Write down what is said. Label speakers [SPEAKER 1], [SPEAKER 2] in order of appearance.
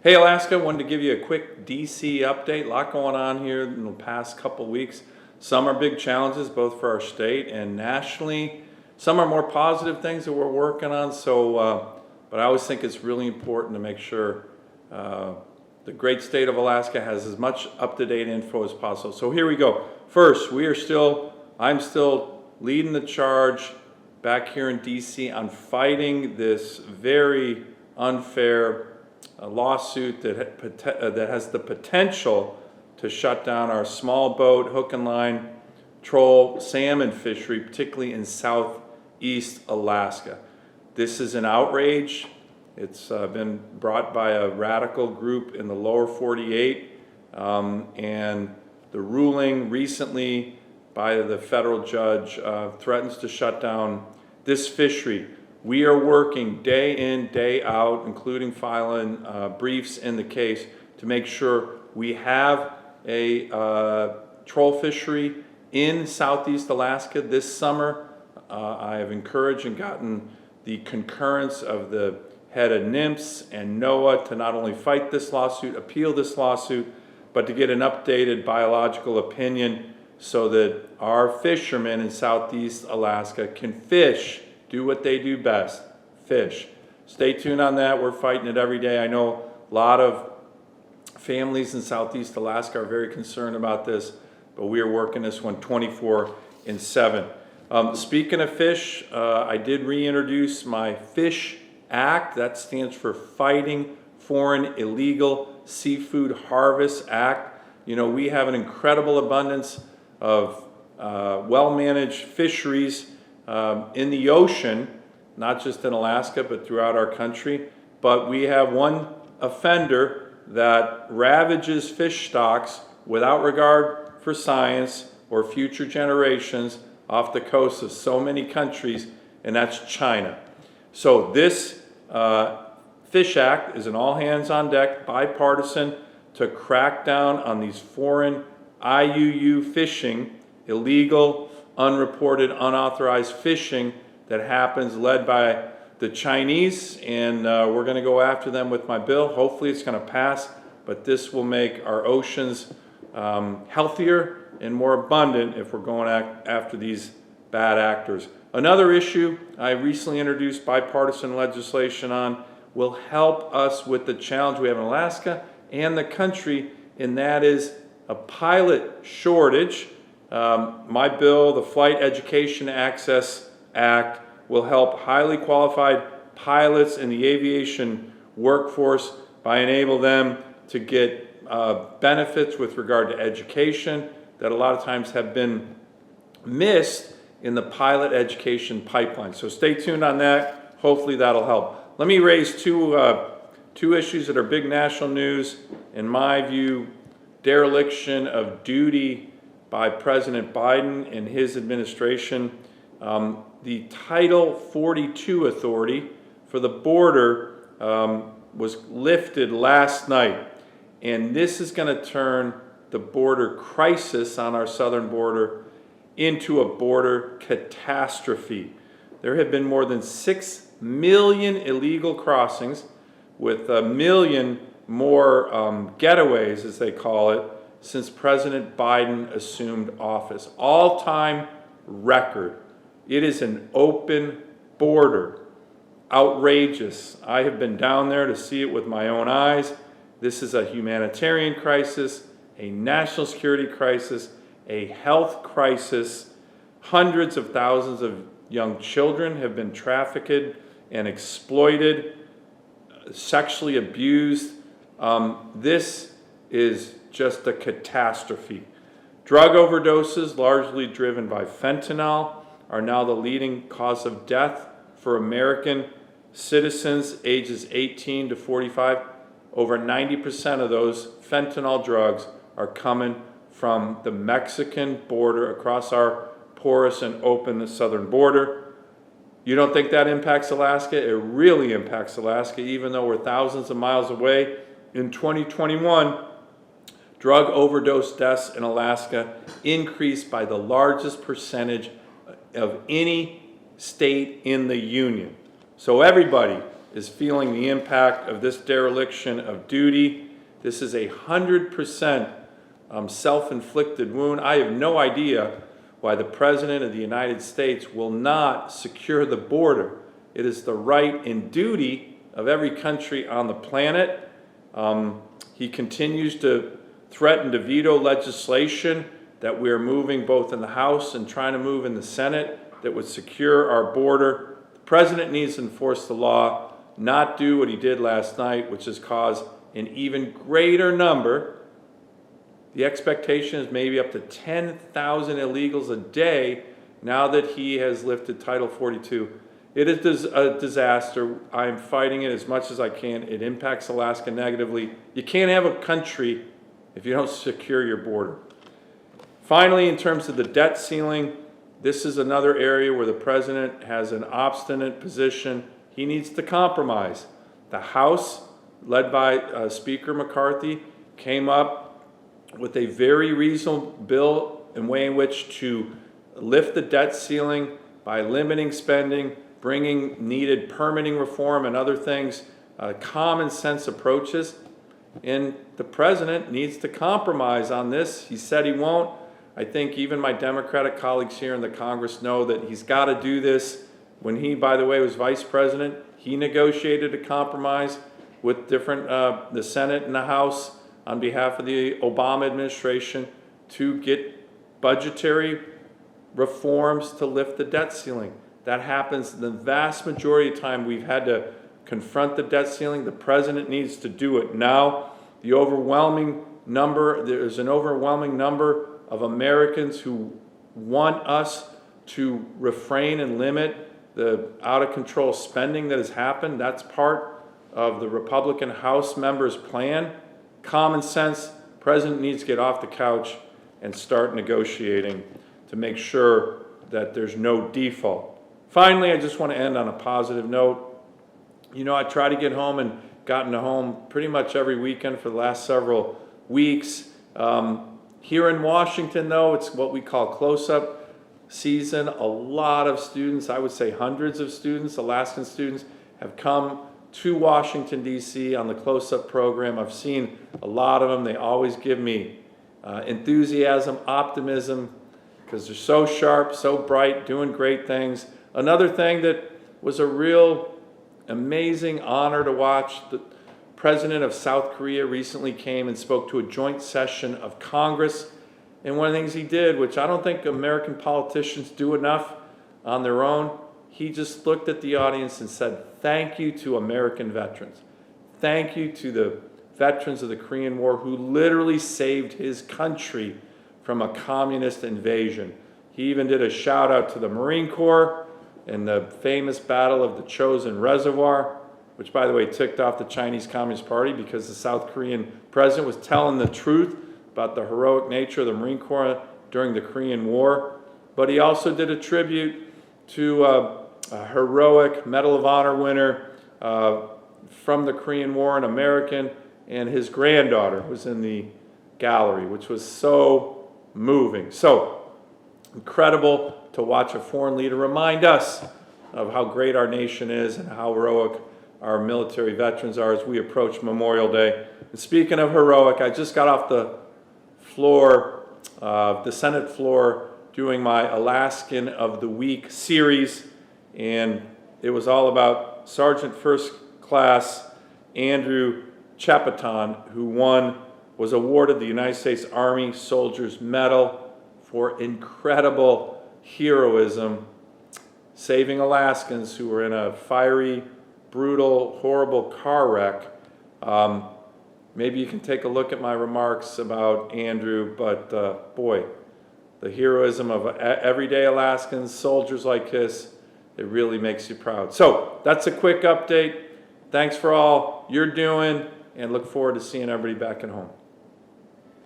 [SPEAKER 1] Hey Alaska, wanted to give you a quick DC update. A lot going on here in the past couple weeks. Some are big challenges both for our state and nationally. Some are more positive things that we're working on. But I always think it's really important to make sure the great state of Alaska has as much up-to-date info as possible. So here we go. First, I'm still leading the charge back here in DC on fighting this very unfair lawsuit that has the potential to shut down our small boat, hook and line, troll, salmon fishery, particularly in southeast Alaska. This is an outrage. It's been brought by a radical group in the lower 48, and the ruling recently by the federal judge threatens to shut down this fishery. We are working day in, day out, including filing briefs in the case to make sure we have a troll fishery in southeast Alaska this summer. I have encouraged and gotten the concurrence of the head of NMFS and NOAA to not only fight this lawsuit, appeal this lawsuit, but to get an updated biological opinion so that our fishermen in southeast Alaska can fish, do what they do best, fish. Stay tuned on that. We're fighting it every day. I know a lot of families in southeast Alaska are very concerned about this, but we are working this one 24/7. Speaking of fish, I did reintroduce my FISH Act. That stands for Fighting Foreign Illegal Seafood Harvest Act. You know, we have an incredible abundance of well-managed fisheries in the ocean, not just in Alaska, but throughout our country. But we have one offender that ravages fish stocks without regard for science or future generations off the coast of so many countries, and that's China. So this FISH Act is an all-hands-on-deck, bipartisan, to crack down on these foreign IUU fishing, illegal, unreported, unauthorized fishing that happens, led by the Chinese, and we're going to go after them with my bill. Hopefully it's going to pass, but this will make our oceans healthier and more abundant if we're going after these bad actors. Another issue I recently introduced bipartisan legislation on will help us with the challenge we have in Alaska and the country, and that is a pilot shortage. My bill, the Flight Education Access Act, will help highly qualified pilots in the aviation workforce by enabling them to get benefits with regard to education that a lot of times have been missed in the pilot education pipeline. So stay tuned on that. Hopefully that'll help. Let me raise two issues that are big national news. In my view, dereliction of duty by President Biden and his administration. The Title 42 authority for the border was lifted last night, and this is going to turn the border crisis on our southern border into a border catastrophe. There have been more than 6 million illegal crossings, with 1 million more getaways, as they call it, since President Biden assumed office. All-time record. It is an open border. Outrageous. I have been down there to see it with my own eyes. This is a humanitarian crisis, a national security crisis, a health crisis. Hundreds of thousands of young children have been trafficked and exploited, sexually abused. This is just a catastrophe. Drug overdoses, largely driven by fentanyl, are now the leading cause of death for American citizens ages 18 to 45. Over 90% of those fentanyl drugs are coming from the Mexican border across our porous and open southern border. You don't think that impacts Alaska? It really impacts Alaska, even though we're thousands of miles away. In 2021, drug overdose deaths in Alaska increased by the largest percentage of any state in the union. So everybody, is feeling the impact of this dereliction of duty. This is 100% self-inflicted wound. I have no idea why the President of the United States will not secure the border. It is the right and duty of every country on the planet. He continues to threaten to veto legislation that we're moving both in the House and trying to move in the Senate that would secure our border. The President needs to enforce the law, not do what he did last night, which has caused an even greater number. The expectation is maybe up to 10,000 illegals a day now that he has lifted Title 42. It is a disaster. I'm fighting it as much as I can. It impacts Alaska negatively. You can't have a country if you don't secure your border. Finally, in terms of the debt ceiling, this is another area where the President has an obstinate position. He needs to compromise. The House, led by Speaker McCarthy, came up with a very reasonable bill and way in which to lift the debt ceiling by limiting spending, bringing needed permitting reform and other things, common sense approaches. And the President needs to compromise on this. He said he won't. I think even my Democratic colleagues here in the Congress know that he's got to do this. When he, by the way, was Vice President, he negotiated a compromise with the Senate and the House on behalf of the Obama administration to get budgetary reforms to lift the debt ceiling. That happens the vast majority of the time. We've had to confront the debt ceiling. The President needs to do it now. There's an overwhelming number of Americans who want us to refrain and limit the out-of-control spending that has happened. That's part of the Republican House members' plan. Common sense. The President needs to get off the couch and start negotiating to make sure that there's no default. Finally, I just want to end on a positive note. You know, I try to get home and gotten home pretty much every weekend for the last several weeks. Here in Washington, though, it's what we call Closeup season. A lot of students, I would say hundreds of students, Alaskan students, have come to Washington, D.C. on the Closeup program. I've seen a lot of them. They always give me enthusiasm, optimism, because they're so sharp, so bright, doing great things. Another thing that was a real amazing honor to watch, the President of South Korea recently came and spoke to a joint session of Congress. And one of the things he did, which I don't think American politicians do enough on their own, he just looked at the audience and said, "Thank you to American veterans. Thank you to the veterans of the Korean War who literally saved his country from a communist invasion." He even did a shout out to the Marine Corps in the famous Battle of the Chosin Reservoir, which, by the way, ticked off the Chinese Communist Party because the South Korean president was telling the truth about the heroic nature of the Marine Corps during the Korean War. But he also did a tribute to a heroic Medal of Honor winner from the Korean War, an American, and his granddaughter was in the gallery, which was so moving. So incredible to watch a foreign leader remind us of how great our nation is and how heroic our military veterans are as we approach Memorial Day. And speaking of heroic, I just got off the floor, the Senate floor, doing my Alaskan of the Week series, and it was all about Sergeant First Class Andrew Chapaton, who was awarded the United States Army Soldier's Medal for incredible heroism, saving Alaskans who were in a fiery, brutal, horrible car wreck. Maybe you can take a look at my remarks about Andrew, but boy, the heroism of everyday Alaskans, soldiers like this, it really makes you proud. So that's a quick update. Thanks for all you're doing, and look forward to seeing everybody back at home.